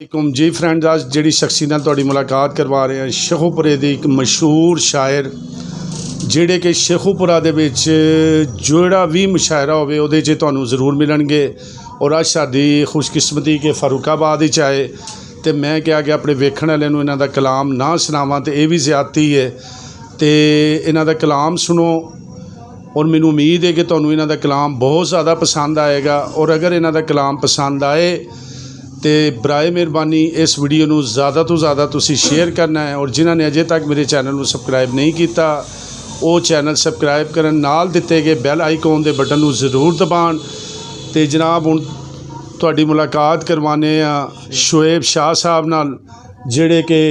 जी friends, आज जी शख्सी नाल तुहाडी मुलाकात करवा रहे हैं शेखुपुरे दी एक मशहूर शायर जिहड़े कि शेखुपुरा दे विच जोड़ा भी मुशायरा होवे उहदे च तुहानूं जरूर मिलणगे। और अज साडी खुशकिस्मती के फारूकाबाद विच आए तो मैं क्या कि अपने वेखण वाले नूं इन्हां दा कलाम ना सुनावां तो यह भी ज़्यादती है। तो इन्हां दा कलाम सुनो और मैनूं उम्मीद है कि तुहानूं इन्हां दा कलाम बहुत ज़्यादा पसंद आएगा। और अगर इन्हां दा कलाम पसंद आए तो बराए मेहरबानी इस वीडियो नूं ज़्यादा तो ज़्यादा तुसीं शेयर करना है। और जिन्होंने अजे तक मेरे चैनल नूं सबसक्राइब नहीं किया वो चैनल सबसक्राइब करन, नाल दिते गए बैल आइकॉन के बटन नूं जरूर दबाण। तो जनाब हुण तुहाडी मुलाकात करवाने शोएब शाह साहब नाल जिहड़े कि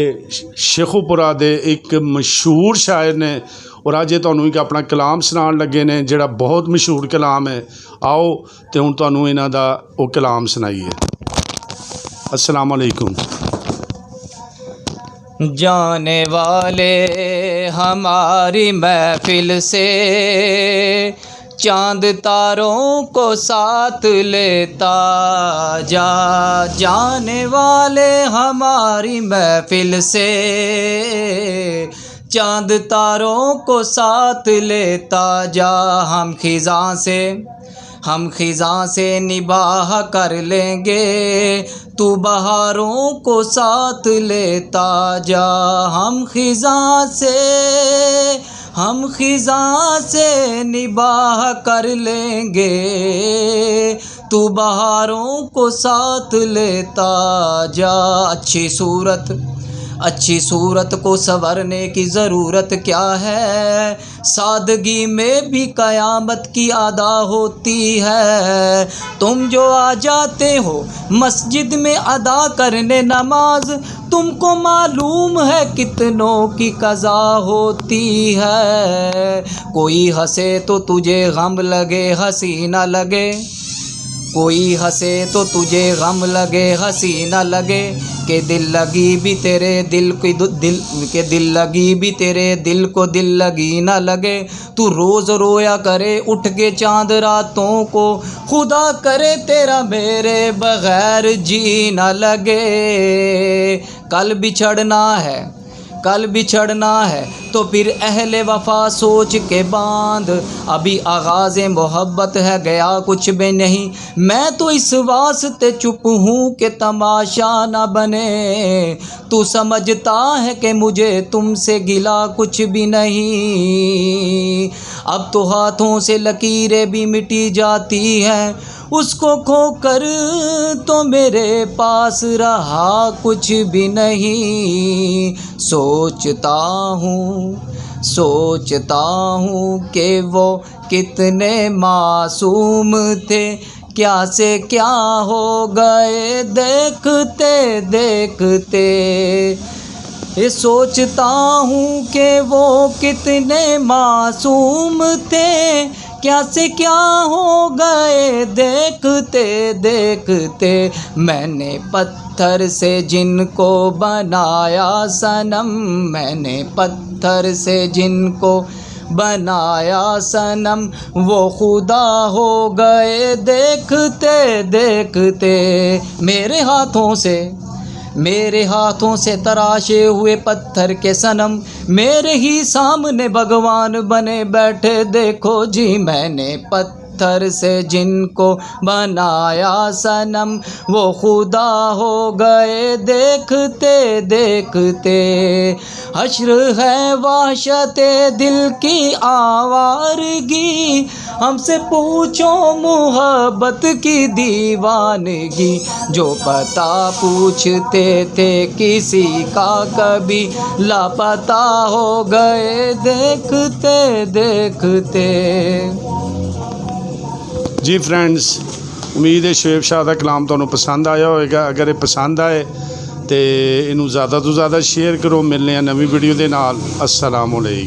शेखुपुरा दे एक मशहूर शायर ने। और अज ये तुहानूं एक अपना कलाम सुनाण लगे ने जिहड़ा बहुत मशहूर कलाम है। आओ तो हुण तुहानूं इन्हां दा वो कलाम सुनाइए। अस्सलाम वालेकुम। जाने वाले हमारी महफिल से चांद तारों को साथ लेता जा। जाने वाले हमारी महफिल से चांद तारों को साथ लेता जा। हम खिज़ां से निबाह कर लेंगे, तू बहारों को साथ लेता जा। हम खिज़ां से निबाह कर लेंगे, तू बहारों को साथ लेता जा। अच्छी सूरत को संवरने की ज़रूरत क्या है, सादगी में भी क़यामत की अदा होती है। तुम जो आ जाते हो मस्जिद में अदा करने नमाज, तुमको मालूम है कितनों की क़ज़ा होती है। कोई हंसे तो तुझे गम लगे हंसी न लगे, कोई हंसे तो तुझे गम लगे हंसी न लगे, के दिल लगी भी तेरे दिल को दिल लगी न लगे। तू रोज़ रोया करे उठ के चांद रातों को, खुदा करे तेरा मेरे बग़ैर जी न लगे। कल बिछड़ना है तो फिर अहले वफ़ा सोच के बांध। अभी आगाज़ मोहब्बत है गया कुछ भी नहीं, मैं तो इस वास्ते चुप हूँ कि तमाशा न बने। तू समझता है कि मुझे तुमसे गिला कुछ भी नहीं, अब तो हाथों से लकीरें भी मिटी जाती हैं, उसको खोकर तो मेरे पास रहा कुछ भी नहीं। सोचता हूँ कि वो कितने मासूम थे, क्या से क्या हो गए देखते देखते। ये सोचता हूँ कि वो कितने मासूम थे, क्या से क्या हो गए देखते देखते। मैंने पत्थर से जिनको बनाया सनम, मैंने पत्थर से जिनको बनाया सनम, वो खुदा हो गए देखते देखते। मेरे हाथों से तराशे हुए पत्थर के सनम मेरे ही सामने भगवान बने बैठे। देखो जी मैंने पत्थर से जिनको बनाया सनम, वो खुदा हो गए देखते देखते। हश्र है वहशते दिल की आवारगी, हमसे पूछो मोहब्बत की दीवानगी। जो पता पूछते थे किसी का कभी लापता हो गए देखते देखते। जी फ्रेंड्स, उम्मीद है शोएब शाह का कलाम तुहानूं पसंद आया होगा। अगर ये पसंद आए तो इनू ज़्यादा तो ज़्यादा शेयर करो। मिलने नवी वीडियो के नाल। अस्सलाम वालेकुम।